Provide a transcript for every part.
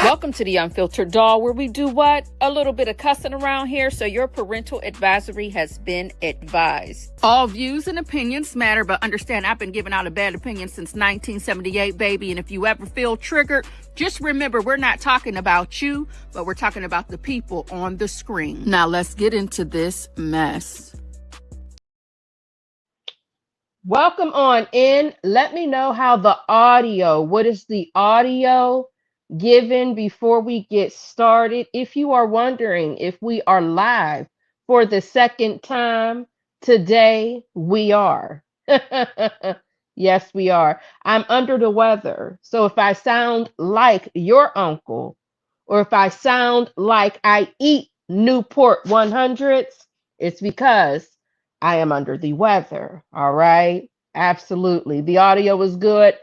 Welcome to the Unfiltered Doll, where we do what? A little bit of cussing around here, so your parental advisory has been advised. All views and opinions matter, but understand I've been giving out a bad opinion since 1978, baby, and if you ever feel triggered, just remember we're not talking about you, but we're talking about the people on the screen. Now let's get into this mess. Welcome on in. Let me know how the audio, what is the audio given before we get started? If you are wondering if we are live for the second time today, we are. Yes, we are. I'm under the weather. So if I sound like your uncle, or if I sound like I eat Newport 100s, it's because I am under the weather. All right. Absolutely. The audio is good.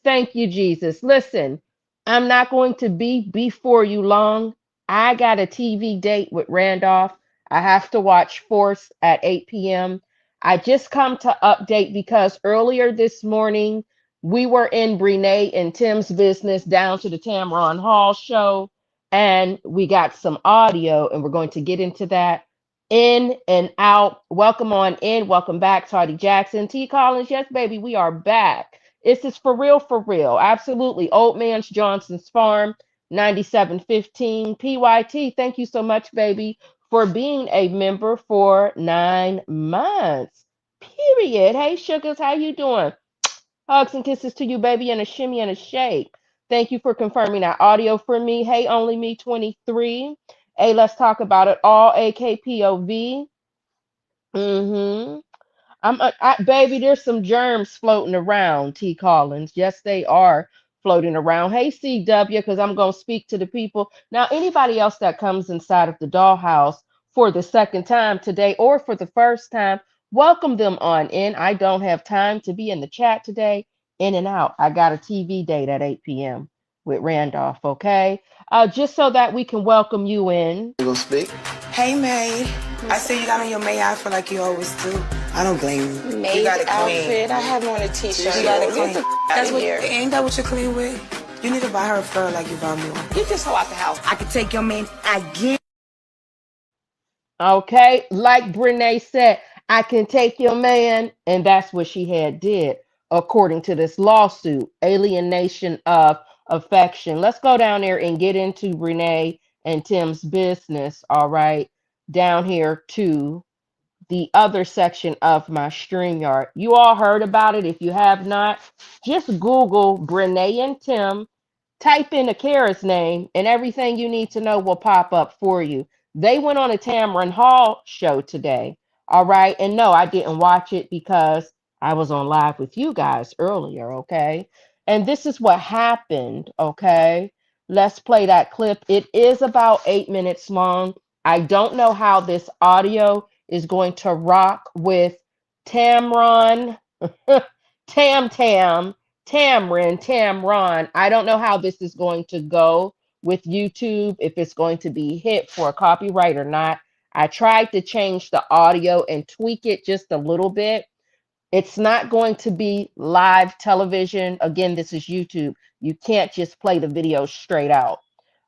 Thank you, Jesus. Listen, I'm not going to be before you long. I got a TV date with Randolph. I have to watch Force at 8 p.m. I just come to update because earlier this morning, we were in Brenay and Tim's business down to the Tamron Hall Show, and we got some audio, and we're going to get into that. In and out. Welcome on in. Welcome back, Toddy Jackson. T. Collins, yes, baby, we are back. This is for real, for real. Absolutely. Old Man's Johnson's Farm, 9715. PYT, thank you so much, baby, for being a member for 9 months. Period. Hey, Sugars, how you doing? Hugs and kisses to you, baby, and a shimmy and a shake. Thank you for confirming that audio for me. Hey, only me 23. Hey, let's talk about it all. AKPOV. Baby, there's some germs floating around, T. Collins. Yes, they are floating around. Hey, CW, because I'm going to speak to the people. Now, anybody else that comes inside of the Dollhouse for the second time today or for the first time, welcome them on in. I don't have time to be in the chat today. In and out. I got a TV date at 8 p.m. with Randolph, okay? Just so that we can welcome you in. You gonna speak? Hey, Maid. I see you got on your May outfit like you always do. I don't blame you. Maid you got it outfit? clean. I have on a t-shirt. You got it Get clean. the That's out what, here. ain't that what you're clean with? You need to buy her a fur like you bought me one. Get this hoe out the house. I could take your man again. Okay, like Brenay said, I can take your man, and that's what she had did, according to this lawsuit, alienation of affection. Let's go down there and get into Brenay and Tim's business, all right, down here to the other section of my StreamYard. You all heard about it. If you have not, just Google Brenay and Tim, type in Akira's name, and everything you need to know will pop up for you. They went on a Tamron Hall show today, all right? And no, I didn't watch it because I was on live with you guys earlier, okay? And this is what happened, okay? Let's play that clip. It is about 8 minutes long. I don't know how this audio is going to rock with Tamron, Tamron. I don't know how this is going to go with YouTube, if it's going to be hit for a copyright or not. I tried to change the audio and tweak it just a little bit. It's not going to be live television. Again, this is YouTube. You can't just play the video straight out.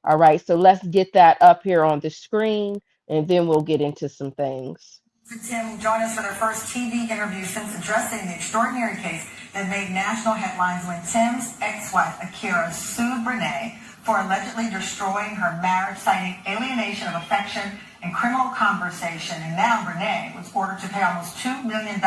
All right, so let's get that up here on the screen, and then we'll get into some things. Tim join us for their first TV interview since addressing the extraordinary case that made national headlines when Tim's ex-wife, Akira, sued Brenay for allegedly destroying her marriage, citing alienation of affection and criminal conversation. And now Brenay was ordered to pay almost $2 million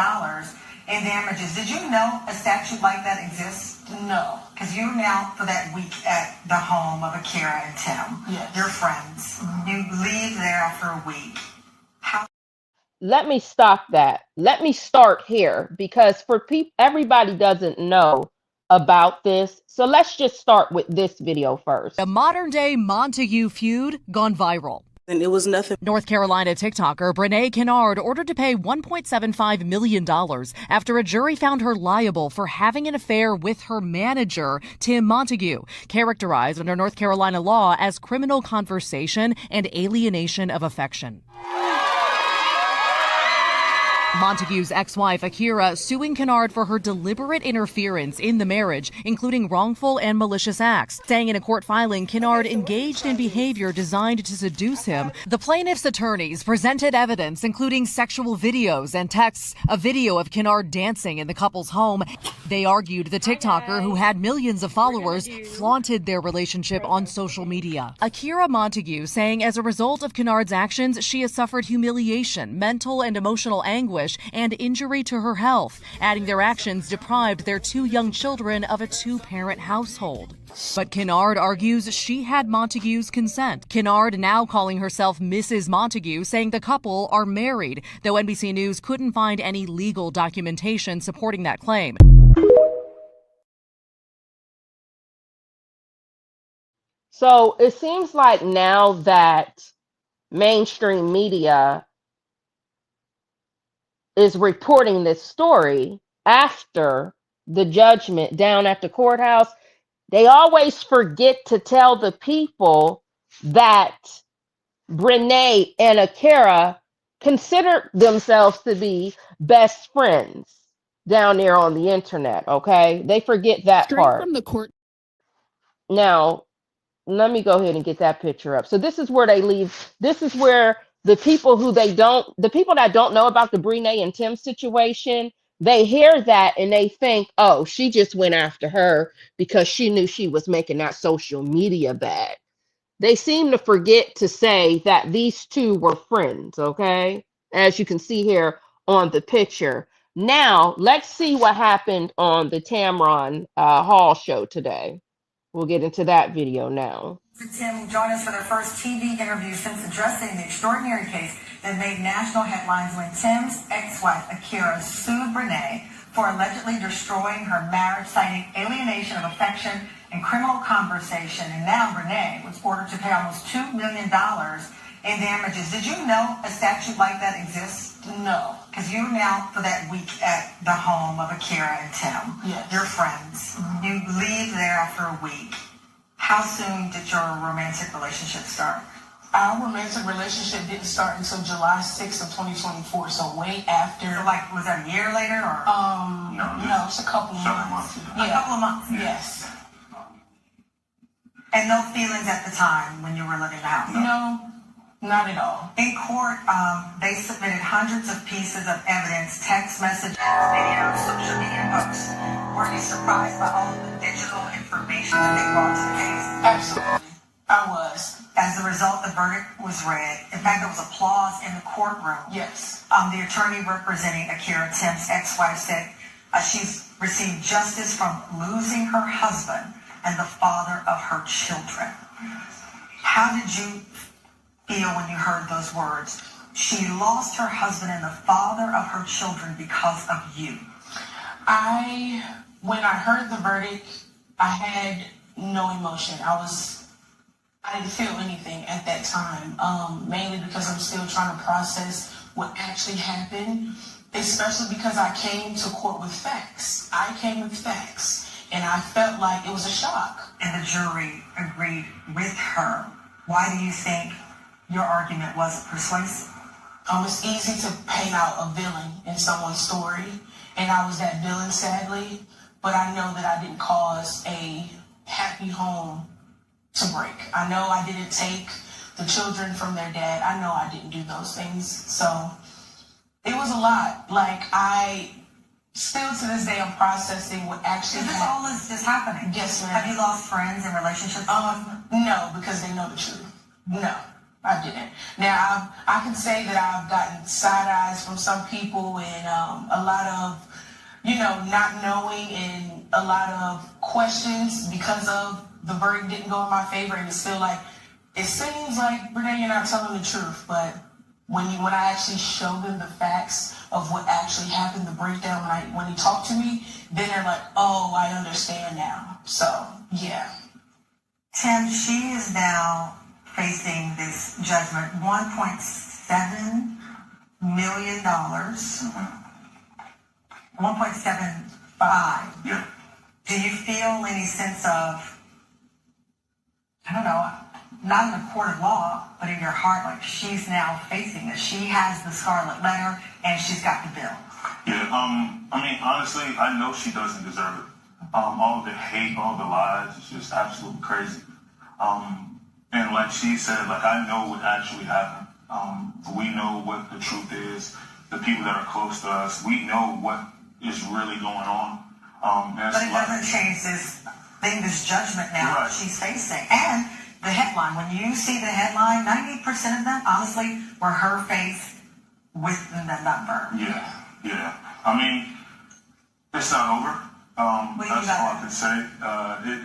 in damages. Did you know a statute like that exists? No. Because you're now for that week at the home of Akira and Tim. Yes. Your friends. Mm-hmm. You leave there after a week. How? Let me stop that. Let me start here because for people, everybody doesn't know about this. So let's just start with this video first. A modern day Montague feud gone viral. And it was nothing. North Carolina TikToker Brenay Kennard ordered to pay $1.75 million after a jury found her liable for having an affair with her manager, Tim Montague, characterized under North Carolina law as criminal conversation and alienation of affection. Montague's ex-wife, Akira, suing Kennard for her deliberate interference in the marriage, including wrongful and malicious acts, saying in a court filing Kennard engaged in behavior designed to seduce him. The plaintiff's attorneys presented evidence, including sexual videos and texts, a video of Kennard dancing in the couple's home. They argued the TikToker, who had millions of followers, flaunted their relationship on social media. Akira Montague saying as a result of Kennard's actions, she has suffered humiliation, mental and emotional anguish, and injury to her health, adding their actions deprived their 2 young children of a 2-parent household. But Kennard argues she had Montague's consent. Kennard now calling herself Mrs. Montague, saying the couple are married, though NBC News couldn't find any legal documentation supporting that claim. So it seems like now that mainstream media is reporting this story after the judgment down at the courthouse, they always forget to tell the people that Brenay and Akira consider themselves to be best friends down there on the internet, okay? They forget that Straight part. from the court. Now, let me go ahead and get that picture up. So this is where they leave. This is where the people the people that don't know about the Brenay and Tim situation, they hear that and they think, oh, she just went after her because she knew she was making that social media bad. They seem to forget to say that these two were friends, okay? As you can see here on the picture. Now, let's see what happened on the Tamron Hall Show today. We'll get into that video now. Tim joined us for their first TV interview since addressing the extraordinary case that made national headlines when Tim's ex-wife, Akira, sued Brenay for allegedly destroying her marriage, citing alienation of affection and criminal conversation. And now Brenay was ordered to pay almost $2 million in damages. Did you know a statute like that exists? No. Because you were now for that week at the home of Akira and Tim. Yes. Your friends. Mm-hmm. You leave there after a week. How soon did your romantic relationship start? Our romantic relationship didn't start until July 6th of 2024, so way after. So like, was that a year later or? No, it's a couple of months. A couple of months? Yes. And no feelings at the time when you were living the house? No, not at all. In court, they submitted hundreds of pieces of evidence, text messages, videos, social media posts. Were you surprised by all of the digital information that they brought to the case? Absolutely. I was. As a result, the verdict was read. In fact, there was applause in the courtroom. Yes. The attorney representing Akira, Tim's ex-wife, said she's received justice from losing her husband and the father of her children. How did you feel when you heard those words? She lost her husband and the father of her children because of you. When I heard the verdict, I had no emotion. I didn't feel anything at that time, mainly because I'm still trying to process what actually happened, especially because I came to court with facts. I came with facts, and I felt like it was a shock. And the jury agreed with her. Why do you think your argument wasn't persuasive? It's easy to paint out a villain in someone's story, and I was that villain, sadly, but I know that I didn't cause a happy home to break. I know I didn't take the children from their dad. I know I didn't do those things. So it was a lot. Like, I still to this day, I'm processing what actually happened. This all is just happening? Yes, ma'am. Have you lost friends and relationships? No, because they know the truth. No, I didn't. Now, I can say that I've gotten side eyes from some people and a lot of, not knowing and a lot of questions because of the verdict didn't go in my favor, and it's still like, it seems like, Brenay, you're not telling the truth, but when I actually show them the facts of what actually happened, the breakdown, when they talk to me, then they're like, oh, I understand now. So, yeah. Tim, she is now facing this judgment, $1.7 million, 1.75. Yeah. Do you feel any sense of, I don't know, not in a court of law, but in your heart, like she's now facing this. She has the scarlet letter and she's got the bill. Yeah, I mean, honestly, I know she doesn't deserve it. All the hate, all the lies, it's just absolutely crazy. And like she said, like, I know what actually happened. We know what the truth is. The people that are close to us, we know what is really going on. But it doesn't change this thing, this judgment now that she's facing. And the headline, when you see the headline, 90% of them, honestly, were her face with the number. Yeah. I mean, it's not over. That's all I can say.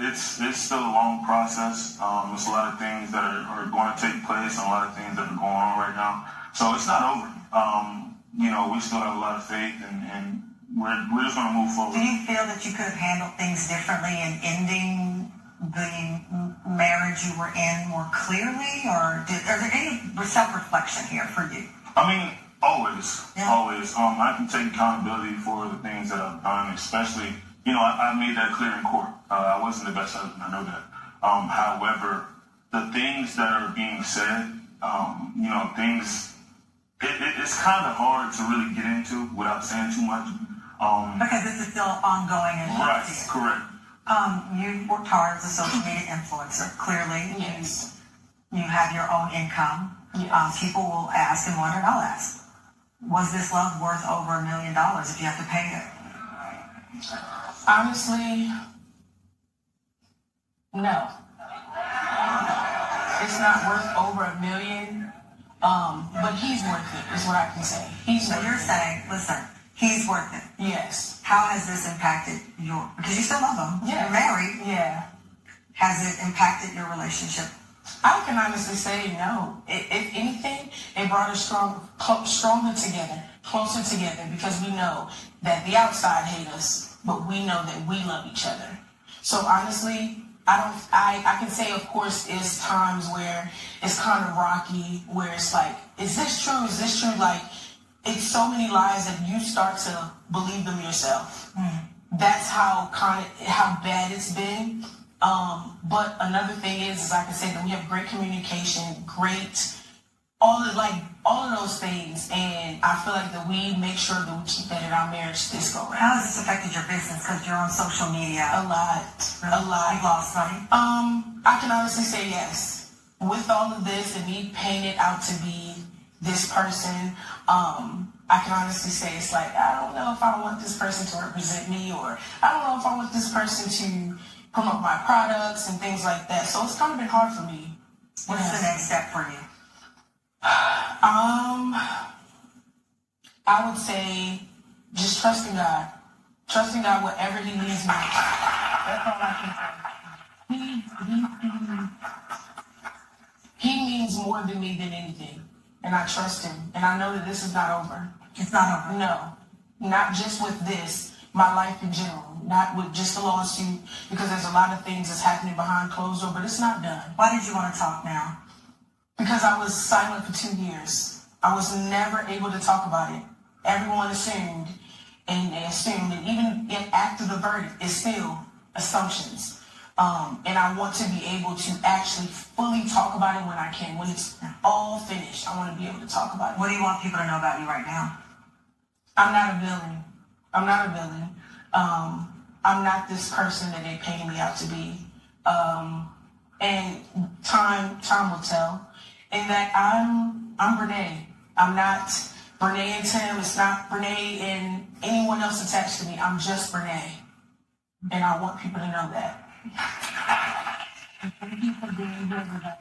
It's still a long process. There's a lot of things that are going to take place and a lot of things that are going on right now. So it's not over. We still have a lot of faith and we're just going to move forward. Do you feel that you could have handled things differently in ending the marriage you were in more clearly? Or are there any self-reflection here for you? I mean, always. I can take accountability for the things that I've done, especially, I made that clear in court. I wasn't the best husband, I know that. However, the things that are being said, it's kind of hard to really get into without saying too much. Because this is still ongoing and right, correct. You worked hard as a social media influencer, clearly. Yes. You have your own income. Yes. People will ask and wonder, and I'll ask, was this love worth over $1 million if you have to pay it? Honestly, no. It's not worth over $1 million, but he's worth it, is what I can say. So you're saying, listen, he's worth it. Yes. How has this impacted because you still love him. Yeah. You're married. Yeah. Has it impacted your relationship? I can honestly say no. If anything, it brought us stronger together, closer together, because we know that the outside hate us, but we know that we love each other. So honestly, I can say, of course, there's times where it's kind of rocky, where it's like, is this true? Is this true? Like, it's so many lies that you start to believe them yourself. That's how bad it's been. But another thing is I can say that we have great communication, all of those things, and I feel like that we make sure that we keep that in our marriage this go around. How has this affected your business? Because you're on social media. A lot. You lost money? I can honestly say yes. With all of this and me painting it out to be this person, I can honestly say it's like, I don't know if I want this person to represent me, or I don't know if I want this person to promote my products and things like that. So it's kind of been hard for me. What's the next step for you? I would say just trusting God. Trusting God whatever he leads me. That's all I can say. He means more than me than anything. And I trust him. And I know that this is not over. It's not over. No. Not just with this, my life in general. Not with just the lawsuit, because there's a lot of things that's happening behind closed doors, but it's not done. Why did you want to talk now? Because I was silent for 2 years. I was never able to talk about it. Everyone assumed, and even after the verdict, it's still assumptions. And I want to be able to actually fully talk about it when I can. When it's all finished, I want to be able to talk about it. What do you want people to know about you right now? I'm not a villain. I'm not this person that they paint me out to be. And time will tell. And that I'm Brenay. I'm not Brenay and Tim. It's not Brenay and anyone else attached to me. I'm just Brenay. And I want people to know that. Thank you for being here with us.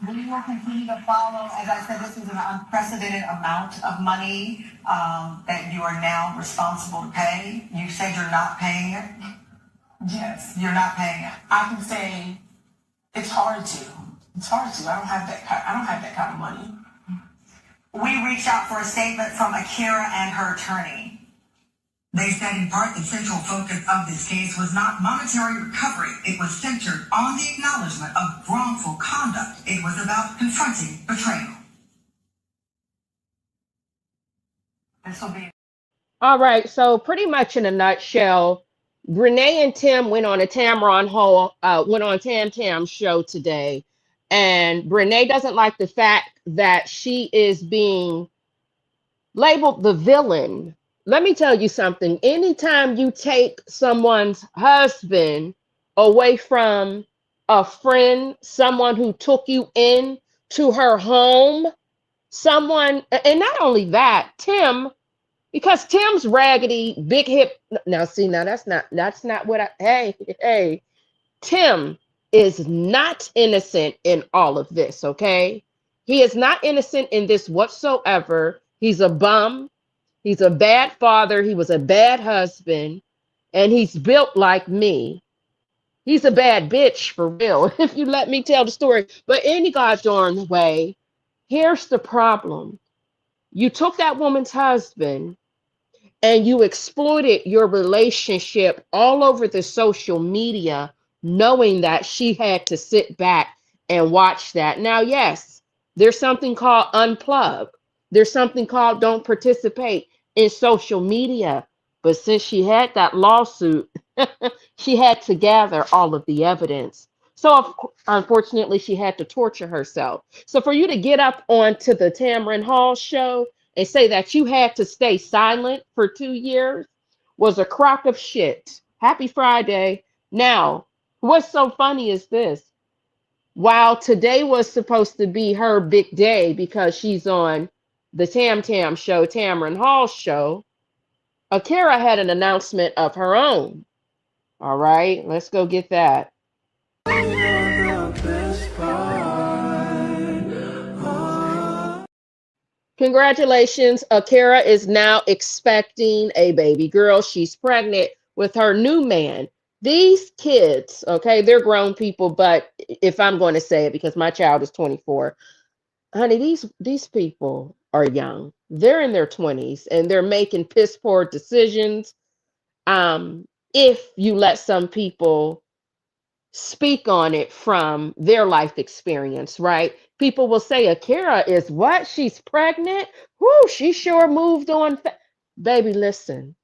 We will continue to follow. As I said, this is an unprecedented amount of money that you are now responsible to pay. You said you're not paying it? Yes. You're not paying it. I can say it's hard to. I don't have that kind of money. We reached out for a statement from Akira and her attorney. They said in part the central focus of this case was not monetary recovery. It was centered on the acknowledgement of wrongful conduct. It was about confronting betrayal. This will be. All right. So pretty much in a nutshell, Brenay and Tim went on a Tamron Hall, went on Tam Tam show today. And Brenay doesn't like the fact that she is being labeled the villain. Let me tell you something. Anytime you take someone's husband away from a friend, someone who took you in to her home, someone, and not only that, Tim, because Tim's raggedy, big hip. Now, see, now that's not what hey, Tim is not innocent in all of this, okay? He is not innocent in this whatsoever. He's a bum. He's a bad father. He was a bad husband. And he's built like me. He's a bad bitch for real, if you let me tell the story. But any goddamn way, here's the problem. You took that woman's husband and you exploited your relationship all over the social media, knowing that she had to sit back and watch that. Now, yes, there's something called unplug. There's something called don't participate in social media. But since she had that lawsuit, she had to gather all of the evidence. So, unfortunately, she had to torture herself. So, for you to get up onto the Tamron Hall Show and say that you had to stay silent for 2 years was a crock of shit. Happy Friday. Now, what's so funny is this. While today was supposed to be her big day because she's on the Tam Show, Tamron Hall Show, Akira had an announcement of her own. All right, let's go get that. Congratulations, Akira is now expecting a baby girl. She's pregnant with her new man. These kids, okay, they're grown people, but if I'm going to say it, because my child is 24, honey, these people are young. They're in their 20s and they're making piss poor decisions. If you let some people speak on it from their life experience, right? People will say, Akira is what? She's pregnant? Whoo, she sure moved on. Baby, listen,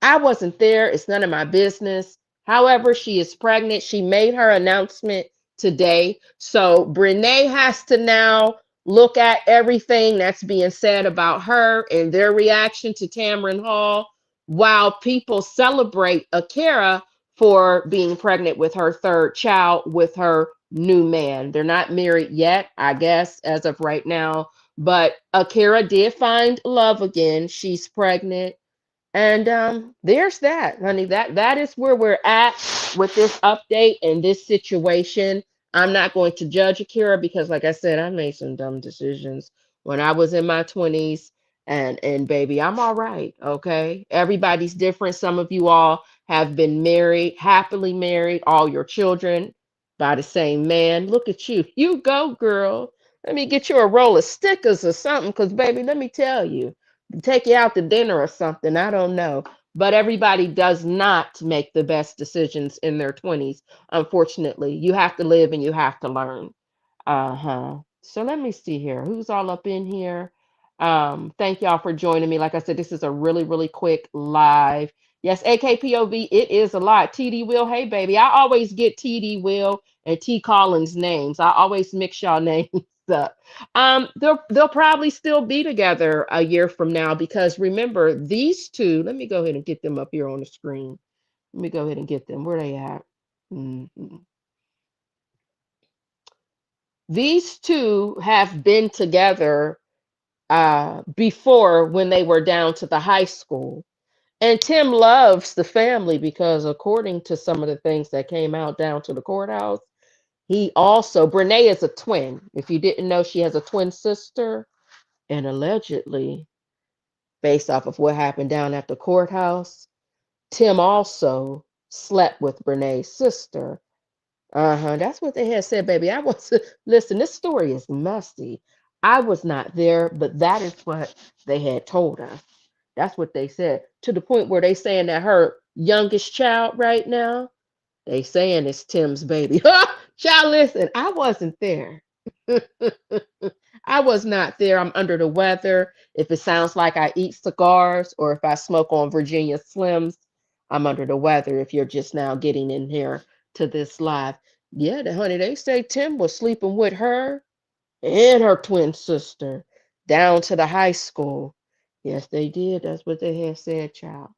I wasn't there. It's none of my business. However, she is pregnant. She made her announcement today. So Brenay has to now look at everything that's being said about her and their reaction to Tamron Hall while people celebrate Akira for being pregnant with her third child with her new man. They're not married yet, I guess, as of right now. But Akira did find love again. She's pregnant. And there's that, honey. That is where we're at with this update and this situation. I'm not going to judge Akira because, like I said, I made some dumb decisions when I was in my 20s. And baby, I'm all right. Okay. Everybody's different. Some of you all have been married, happily married, all your children by the same man. Look at you. You go, girl. Let me get you a roll of stickers or something. Because, baby, let me tell you, take you out to dinner or something. I don't know. But everybody does not make the best decisions in their 20s. Unfortunately, you have to live and you have to learn. So let me see here. Who's all up in here? Thank y'all for joining me. Like I said, this is a really, really quick live. Yes, AKPOV, it is a lot. TD Will, hey, baby. I always get TD Will and T Collins names. I always mix y'all names up. They'll probably still be together a year from now because remember, these two, let me go ahead and get them up here on the screen. Let me go ahead and get them. Where they at? These two have been together before when they were down to the high school. And Tim loves the family because according to some of the things that came out down to the courthouse, he also, Brenay is a twin. If you didn't know, she has a twin sister. And allegedly, based off of what happened down at the courthouse, Tim also slept with Brenay's sister. That's what they had said, baby. Listen, this story is messy. I was not there, but that is what they had told us. That's what they said, to the point where they saying that her youngest child right now, they saying it's Tim's baby. Child, listen, I wasn't there. I was not there. I'm under the weather. If it sounds like I eat cigars or if I smoke on Virginia Slims, I'm under the weather if you're just now getting in here to this live. Yeah, honey, they say Tim was sleeping with her and her twin sister down to the high school. Yes, they did. That's what they had said, child.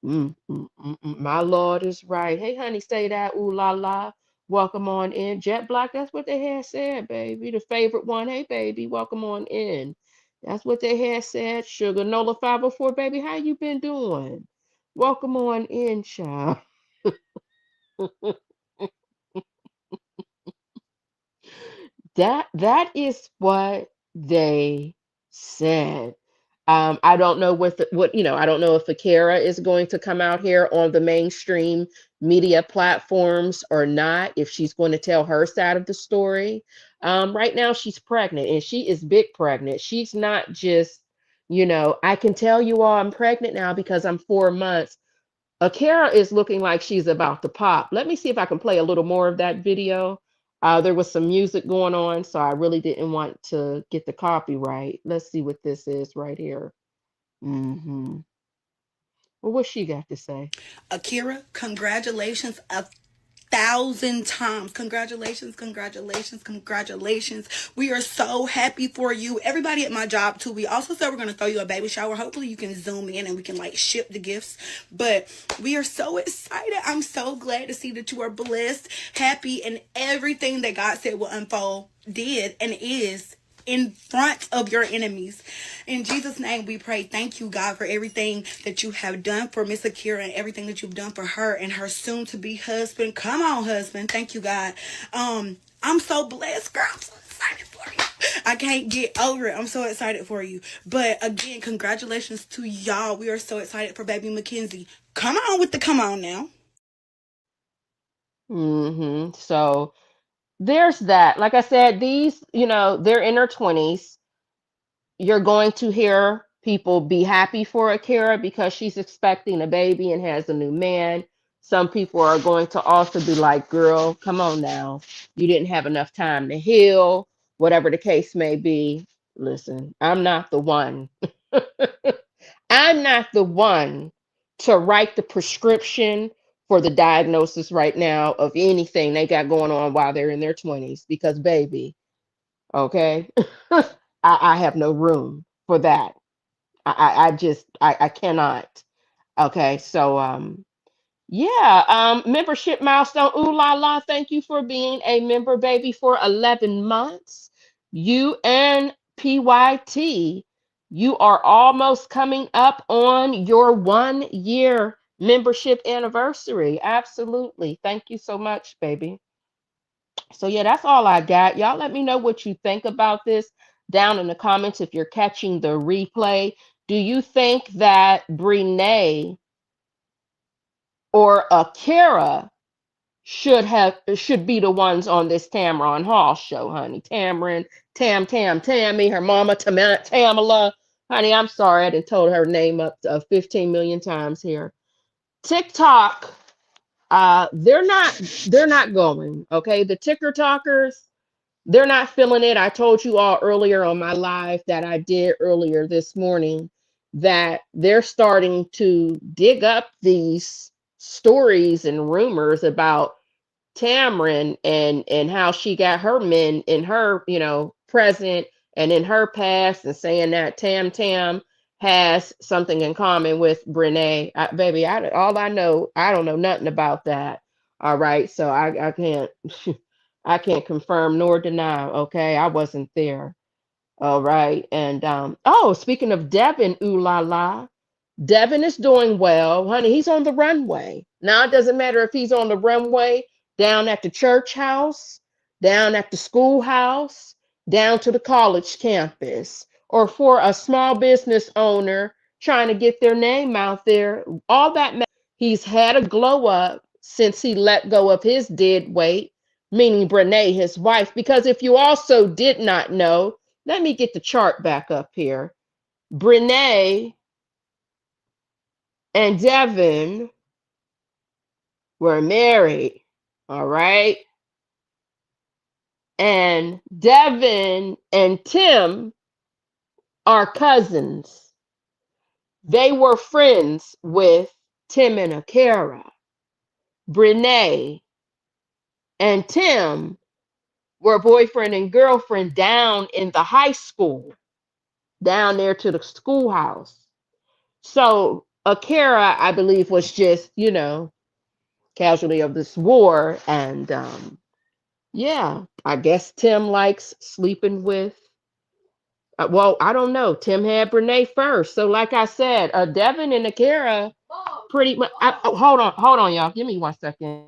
My Lord is right. Hey, honey, say that. Ooh la la. Welcome on in. Jet Black, that's what they had said, baby. The favorite one. Hey, baby, welcome on in. That's what they had said. Sugar Nola 504, baby. How you been doing? Welcome on in, child. That is what they said. I don't know what I don't know if Akira is going to come out here on the mainstream media platforms or not, if she's going to tell her side of the story. Right now she's pregnant and she is big pregnant. She's not just, I can tell you all I'm pregnant now because I'm 4 months. Akira is looking like she's about to pop. Let me see if I can play a little more of that video. There was some music going on, so I really didn't want to get the copyright. Let's see what this is right here. Well, what's she got to say? Akira, congratulations 1,000 times. Congratulations, congratulations, congratulations. We are so happy for you. Everybody at my job too. We also said we're going to throw you a baby shower. Hopefully you can zoom in and we can ship the gifts. But we are so excited. I'm so glad to see that you are blessed, happy, and everything that God said will unfold did and is in front of your enemies. In Jesus' name we pray. Thank you, God, for everything that you have done for Miss Akira and everything that you've done for her and her soon to be husband. Come on, husband. Thank you, God. I'm so blessed, girl. I'm so excited for you. I can't get over it. I'm so excited for you. But again, congratulations to y'all. We are so excited for baby Mackenzie. Come on with the come on now. So there's that. Like I said, these, they're in their 20s. You're going to hear people be happy for Akira because she's expecting a baby and has a new man. Some people are going to also be like, girl, come on now. You didn't have enough time to heal, whatever the case may be. Listen, I'm not the one. I'm not the one to write the prescription for the diagnosis right now of anything they got going on while they're in their 20s because, baby, okay, I have no room for that. I cannot. Okay, so membership milestone. Ooh la la, thank you for being a member, baby, for 11 months. You and PYT, you are almost coming up on your 1 year membership anniversary. Absolutely. Thank you so much, baby. So yeah, that's all I got. Y'all let me know what you think about this down in the comments if you're catching the replay. Do you think that Brenay or Akira should be the ones on this Tamron Hall show, honey? Tamron, Tammy, her mama, Tamala. Honey, I'm sorry, I done told her name up to 15 million times here. TikTok, they're not going, okay? The ticker talkers, they're not feeling it. I told you all earlier on my live that I did earlier this morning that they're starting to dig up these stories and rumors about Tamron and how she got her men in her, present and in her past, and saying that Tam has something in common with Brenay. Baby, all I know, I don't know nothing about that. All right, so I can't I can't confirm nor deny. Okay, I wasn't there. All right, and speaking of Devin, ooh la la. Devin is doing well, honey. He's on the runway. Now, it doesn't matter if he's on the runway down at the church house, down at the schoolhouse, down to the college campus, or for a small business owner trying to get their name out there. All that matters. He's had a glow up since he let go of his dead weight, meaning Brenay, his wife. Because if you also did not know, let me get the chart back up here. Brenay and Devin were married, all right? And Devin and Tim are cousins. They were friends with Tim and Akira. Brenay and Tim were boyfriend and girlfriend down in the high school, down there to the schoolhouse. So Akira, I believe, was just, casualty of this war. And yeah, I guess Tim likes sleeping with, well, I don't know. Tim had Brenay first. So like I said, Devin and Akira pretty much, hold on, y'all. Give me 1 second.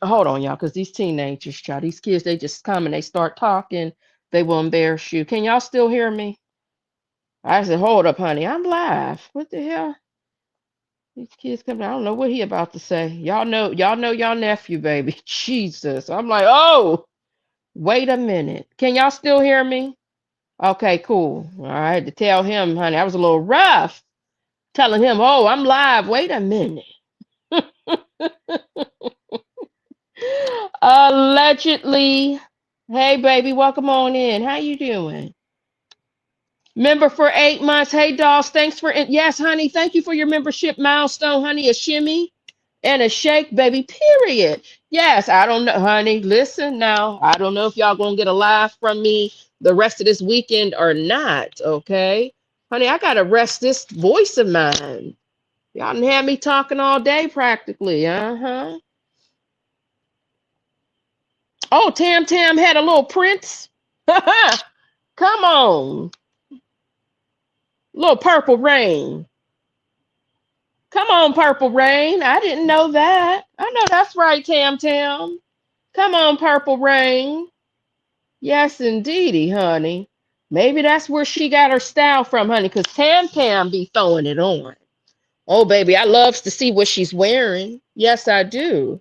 Hold on, y'all, because these teenagers, child, these kids, they just come and they start talking. They will embarrass you. Can y'all still hear me? I said, hold up, honey. I'm live. What the hell? These kids coming. I don't know what he about to say. Y'all know y'all nephew, baby. Jesus. I'm like, oh, wait a minute. Can y'all still hear me? Okay, cool. I had to tell him, honey, I was a little rough telling him, oh, I'm live. Wait a minute. Allegedly. Hey, baby, welcome on in. How you doing? Member for 8 months. Hey, dolls, thanks for it. Yes, honey, thank you for your membership milestone, honey. A shimmy and a shake, baby, period. Yes, I don't know, honey. Listen now. I don't know if y'all gonna get a laugh from me the rest of this weekend or not, okay? Honey, I gotta rest this voice of mine. Y'all done had me talking all day practically, uh-huh. Oh, Tam had a little prince. Come on. Little purple rain. Come on, purple rain. I didn't know that. I know that's right, Tam. Come on, purple rain. Yes, indeedy, honey. Maybe that's where she got her style from, honey, because Tam be throwing it on. Oh, baby, I loves to see what she's wearing. Yes, I do.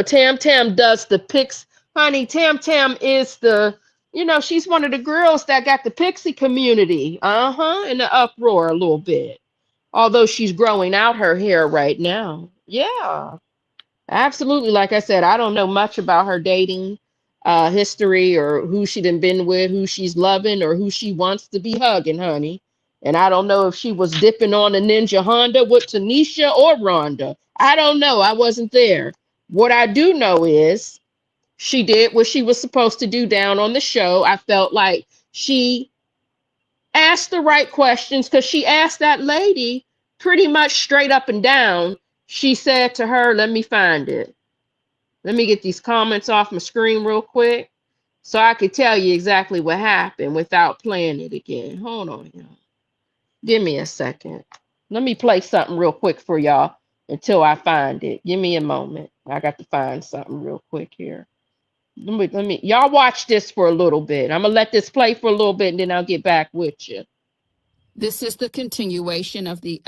Tam does the pics. Honey, Tam is the, she's one of the girls that got the pixie community, in the uproar a little bit. Although she's growing out her hair right now. Yeah, absolutely. Like I said, I don't know much about her dating history or who she done been with, who she's loving, or who she wants to be hugging, honey. And I don't know if she was dipping on a Ninja Honda with Tanisha or Rhonda. I don't know. I wasn't there. What I do know is she did what she was supposed to do down on the show. I felt like she asked the right questions because she asked that lady pretty much straight up and down. She said to her, let me find it. Let me get these comments off my screen real quick so I could tell you exactly what happened without playing it again. Hold on, y'all. Give me a second. Let me play something real quick for y'all until I find it. Give me a moment. I got to find something real quick here. Let me y'all watch this for a little bit. I'm gonna let this play for a little bit and then I'll get back with you. This is the continuation of the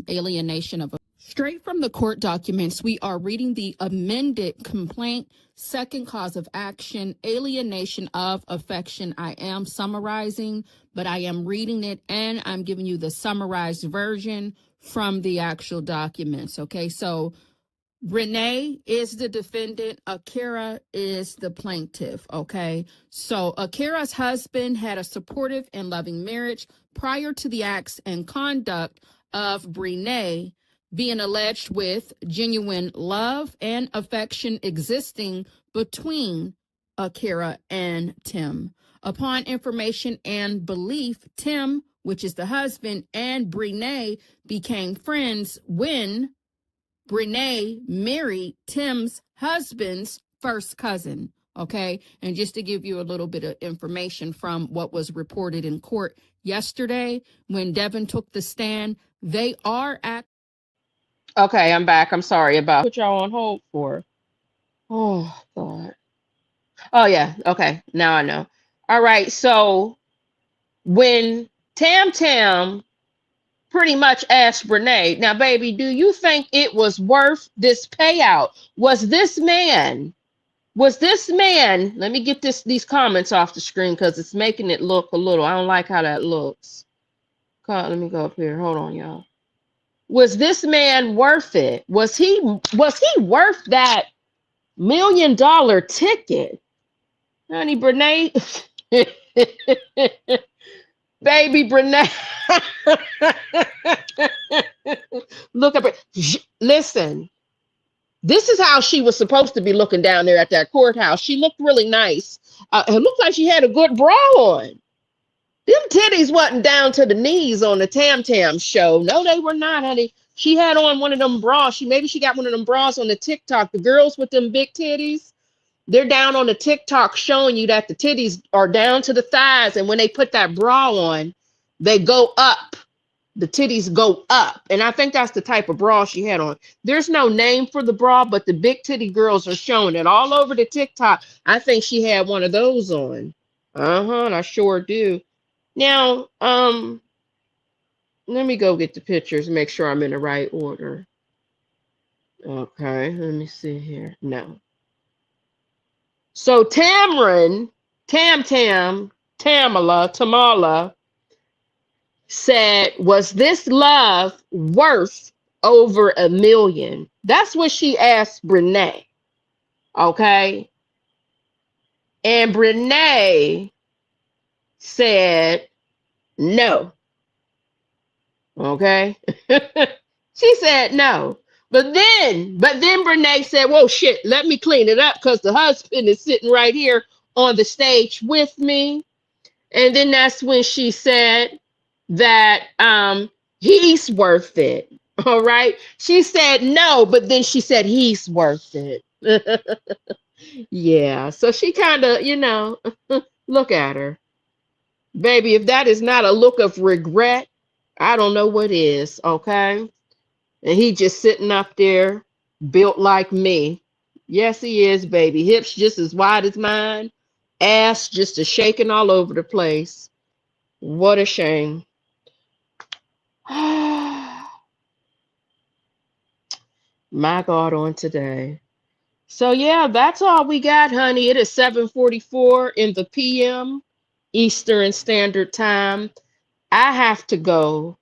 alienation of. Straight from the court documents, we are reading the amended complaint, second cause of action, alienation of affection. I am summarizing, but I am reading it and I'm giving you the summarized version from the actual documents. Okay, so Renee is the defendant. Akira is the plaintiff. Okay, so Akira's husband had a supportive and loving marriage prior to the acts and conduct of Brenay being alleged with genuine love and affection existing between Akira and Tim. Upon information and belief, Tim, which is the husband, and Brenay became friends when Brenay married Tim's husband's first cousin. Okay, and just to give you a little bit of information from what was reported in court yesterday when Devin took the stand, they are at. Okay, I'm back. I'm sorry about put y'all on hold for. Oh, God. Oh, yeah. Okay, now I know. All right, so when Tam pretty much asked Brenay, now, baby, do you think it was worth this payout? Was this man, let me get these comments off the screen because it's making it look a little, I don't like how that looks. Let me go up here. Hold on, y'all. Was this man worth it? Was he worth that $1 million ticket? Honey, Brenay, Baby Brenay. Look up. Listen, this is how she was supposed to be looking down there at that courthouse. She looked really nice. It looked like she had a good bra on. Them titties wasn't down to the knees on the Tam Tam show. No, they were not, honey. She had on one of them bras. Maybe she got one of them bras on the TikTok. The girls with them big titties, they're down on the TikTok showing you that the titties are down to the thighs. And when they put that bra on, they go up. The titties go up. And I think that's the type of bra she had on. There's no name for the bra, but the big titty girls are showing it all over the TikTok. I think she had one of those on. I sure do. Now, let me go get the pictures and make sure I'm in the right order. Okay, let me see here. No. So Tamron, Tamala said, was this love worth over $1 million? That's what she asked Brenay. Okay. And Brenay said no. Okay. She said no. But then Brenay said, whoa, shit, let me clean it up because the husband is sitting right here on the stage with me. And then that's when she said that he's worth it. All right. She said no, but then she said he's worth it. Yeah. So she kind of, look at her. Baby, if that is not a look of regret, I don't know what is, okay? And he just sitting up there, built like me. Yes, he is, baby. Hips just as wide as mine. Ass just a shaking all over the place. What a shame. My God, on today. So, yeah, that's all we got, honey. It is 7:44 in the p.m. Eastern Standard Time. I have to go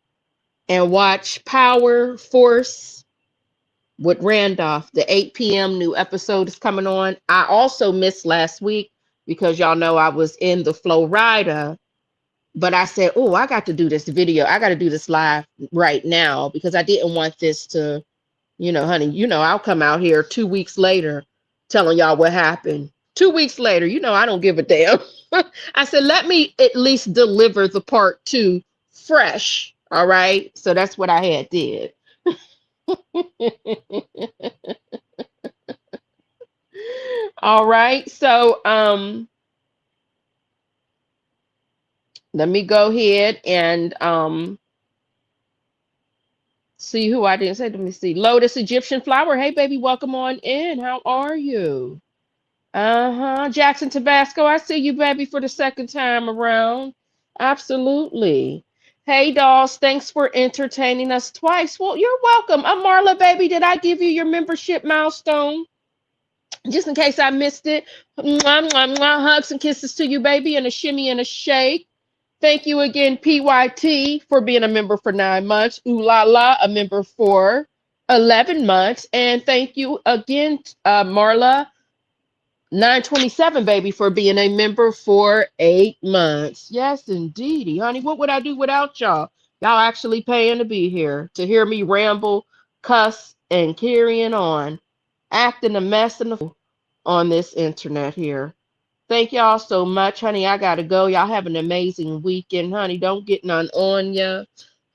and watch Power Force with Randolph. The 8 p.m. new episode is coming on. I also missed last week because y'all know I was in the Florida. But I said, oh, I got to do this video. I got to do this live right now because I didn't want this to, honey, I'll come out here 2 weeks later telling y'all what happened. 2 weeks later, I don't give a damn. I said, let me at least deliver the part 2 fresh. All right. So that's what I had did. All right. So let me go ahead and see who I didn't say. Let me see. Lotus Egyptian Flower. Hey, baby, welcome on in. How are you? Jackson Tabasco. I see you, baby, for the second time around. Absolutely. Hey, dolls. Thanks for entertaining us twice. Well, you're welcome. I'm Marla, baby. Did I give you your membership milestone? Just in case I missed it. Mwah, mwah, mwah. Hugs and kisses to you, baby, and a shimmy and a shake. Thank you again, PYT, for being a member for 9 months. Ooh la la, a member for 11 months. And thank you again, Marla, 927, baby, for being a member for 8 months. Yes, indeedy, honey. What would I do without y'all? Y'all actually paying to be here, to hear me ramble, cuss, and carrying on, acting a mess on this internet here. Thank y'all so much, honey. I gotta go. Y'all have an amazing weekend, honey. Don't get none on ya.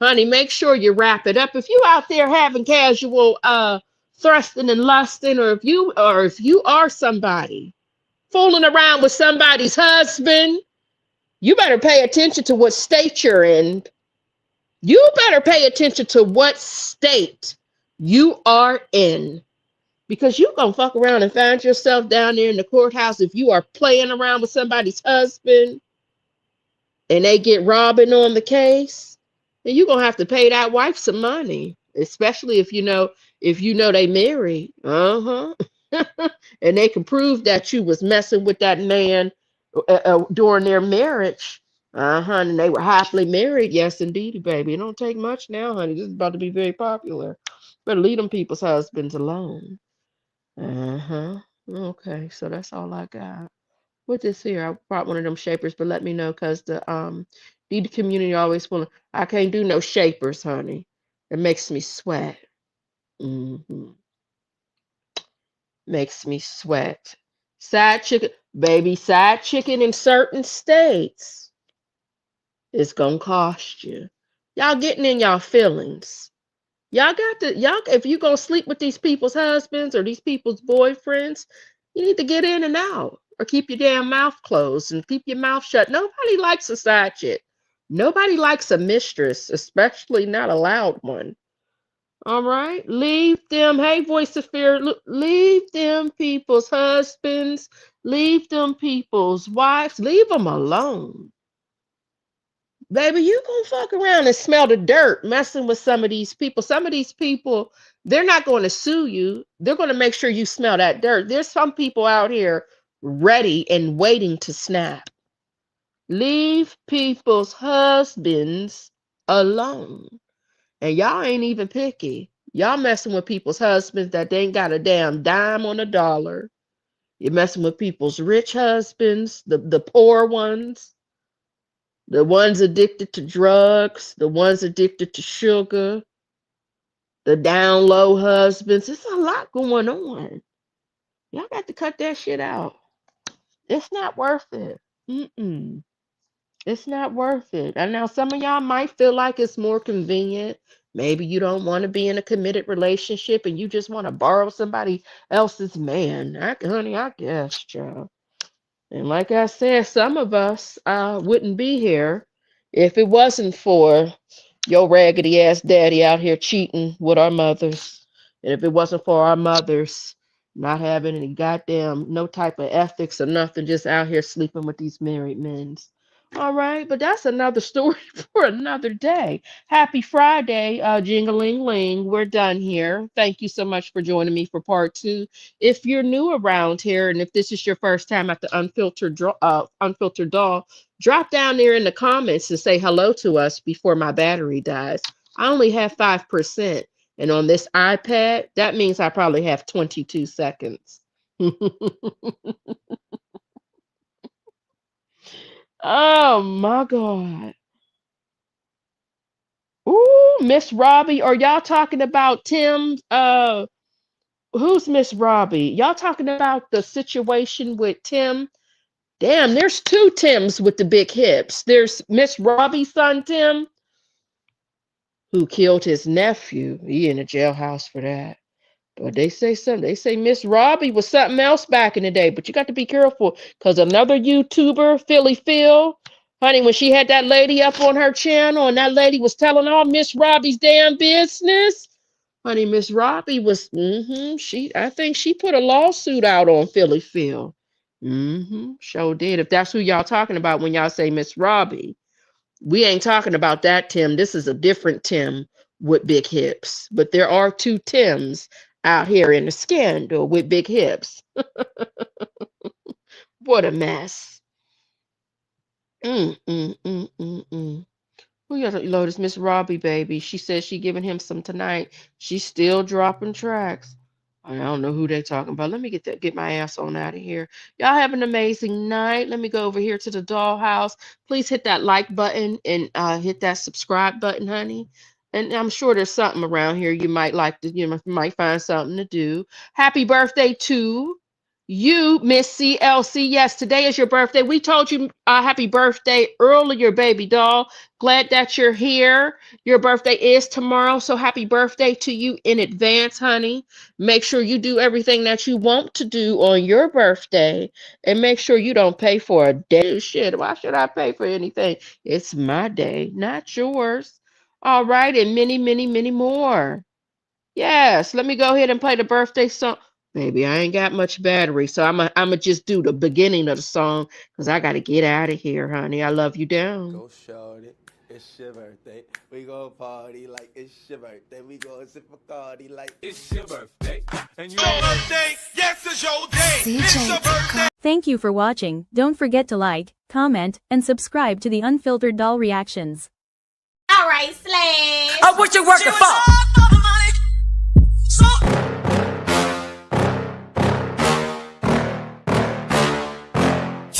Honey, make sure you wrap it up. If you out there having casual thrusting and lusting, or if you are somebody fooling around with somebody's husband, you better pay attention to what state you're in. You better pay attention to what state you are in. Because you're going to fuck around and find yourself down there in the courthouse if you are playing around with somebody's husband and they get robbing on the case. Then you're going to have to pay that wife some money, especially if you know they married. And they can prove that you was messing with that man during their marriage. And they were happily married. Yes, indeed, baby. It don't take much now, honey. This is about to be very popular. Better leave them people's husbands alone. Okay, so that's all I got. What this here? I brought one of them shapers, but let me know because the DD community always want. I can't do no shapers, honey. It makes me sweat. Makes me sweat. Side chicken, baby, side chicken in certain states, it's gonna cost you. Y'all getting in y'all feelings. Y'all if you gonna sleep with these people's husbands or these people's boyfriends, you need to get in and out or keep your damn mouth closed and keep your mouth shut. Nobody likes a side chick. Nobody likes a mistress, especially not a loud one. All right, leave them. Hey, voice of fear, leave them people's husbands, leave them people's wives, leave them alone. Baby, you gonna fuck around and smell the dirt messing with some of these people. Some of these people, they're not going to sue you. They're going to make sure you smell that dirt. There's some people out here ready and waiting to snap. Leave people's husbands alone. And y'all ain't even picky. Y'all messing with people's husbands that they ain't got a damn dime on a dollar. You're messing with people's rich husbands, the poor ones, the ones addicted to drugs, the ones addicted to sugar, the down low husbands. It's a lot going on. Y'all got to cut that shit out. It's not worth it. It's not worth it. And now some of y'all might feel like it's more convenient. Maybe you don't want to be in a committed relationship and you just want to borrow somebody else's man. Honey, I guess, child. And like I said, some of us wouldn't be here if it wasn't for your raggedy ass daddy out here cheating with our mothers. And if it wasn't for our mothers not having any goddamn, no type of ethics or nothing, just out here sleeping with these married men. All right, but that's another story for another day. Happy Friday, jingling-ling. We're done here. Thank you so much for joining me for part 2. If you're new around here, and if this is your first time at the Unfiltered Doll, drop down there in the comments and say hello to us before my battery dies. I only have 5%, and on this iPad, that means I probably have 22 seconds. Oh my God. Ooh, Miss Robbie. Are y'all talking about Tim? Who's Miss Robbie? Y'all talking about the situation with Tim? Damn, there's 2 Tims with the big hips. There's Miss Robbie's son, Tim, who killed his nephew. He in a jailhouse for that. But they say something. They say Miss Robbie was something else back in the day. But you got to be careful because another YouTuber, Philly Phil, honey, when she had that lady up on her channel and that lady was telling all Miss Robbie's damn business, honey, Miss Robbie was, I think she put a lawsuit out on Philly Phil. Sure did. If that's who y'all talking about when y'all say Miss Robbie, we ain't talking about that Tim. This is a different Tim with big hips. But there are 2 Tims out here in the scandal with big hips. What a mess. Who got Lotus? Miss Robbie, baby. She says she giving him some tonight. She's still dropping tracks. I don't know who they talking about. Let me get my ass on out of here. Y'all have an amazing night. Let me go over here to the Dollhouse. Please hit that like button and hit that subscribe button, honey. And I'm sure there's something around here you might like to, you might find something to do. Happy birthday to you, Miss CLC. Yes, today is your birthday. We told you happy birthday earlier, baby doll. Glad that you're here. Your birthday is tomorrow, so happy birthday to you in advance, honey. Make sure you do everything that you want to do on your birthday, and make sure you don't pay for a day. Shit, why should I pay for anything? It's my day, not yours. All right, and many, many, many more. Yes, let me go ahead and play the birthday song. Baby, I ain't got much battery, so I'm just do the beginning of the song because I got to get out of here, honey. I love you down. Go shorty, it's your birthday. We go party like it's your birthday. We go sip a party like it's your birthday. And your birthday, yes, it's your day. It's your birthday. Thank you for watching. Don't forget to like, comment, and subscribe to the Unfiltered Doll Reactions. All right, Slash. Oh, what you working for?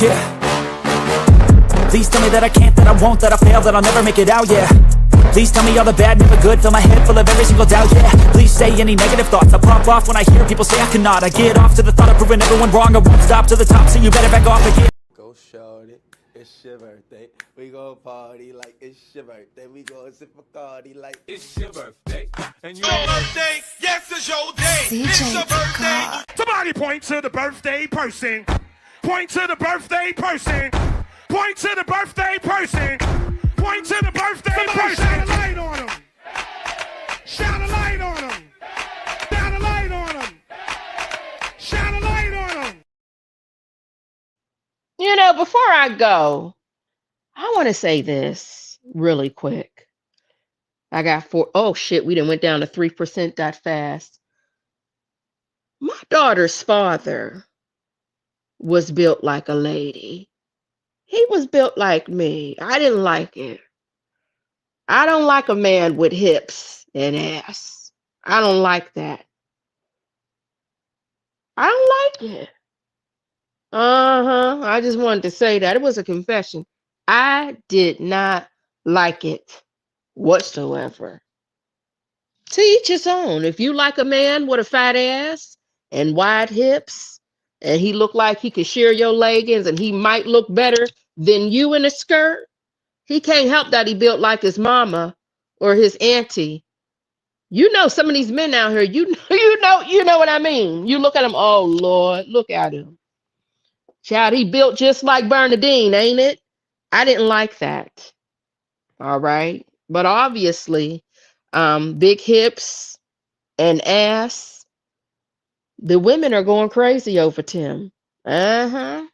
Yeah. Please tell me that I can't, that I won't, that I fail, that I'll never make it out, yeah. Please tell me all the bad, never good, fill my head full of every single doubt, yeah. Please say any negative thoughts, I pop off when I hear people say I cannot. I get off to the thought of proving everyone wrong, I won't stop to the top, so you better back off again. Go shorty, it's your birthday. We go party like it's your birthday. We go sip Bacardi like it's your birthday. And your birthday, yes, it's your day. It's your birthday. Somebody point to the birthday person. Point to the birthday person. Point to the birthday person. Point to the birthday person. Shine a light on him. Shine a light on him. Shine a light on him. Shine a light on him. You know, before I go, I want to say this really quick. I got oh shit, we done went down to 3% that fast. My daughter's father was built like a lady. He was built like me. I didn't like it. I don't like a man with hips and ass. I don't like that. I don't like it. I just wanted to say that. It was a confession. I did not like it whatsoever. To each his own. If you like a man with a fat ass and wide hips, and he looked like he could shear your leggings and he might look better than you in a skirt, he can't help that he built like his mama or his auntie. You know, some of these men out here, you know what I mean. You look at him, oh Lord, look at him. Child, he built just like Bernadine, ain't it? I didn't like that. All right. But obviously, big hips and ass, the women are going crazy over Tim. Bye.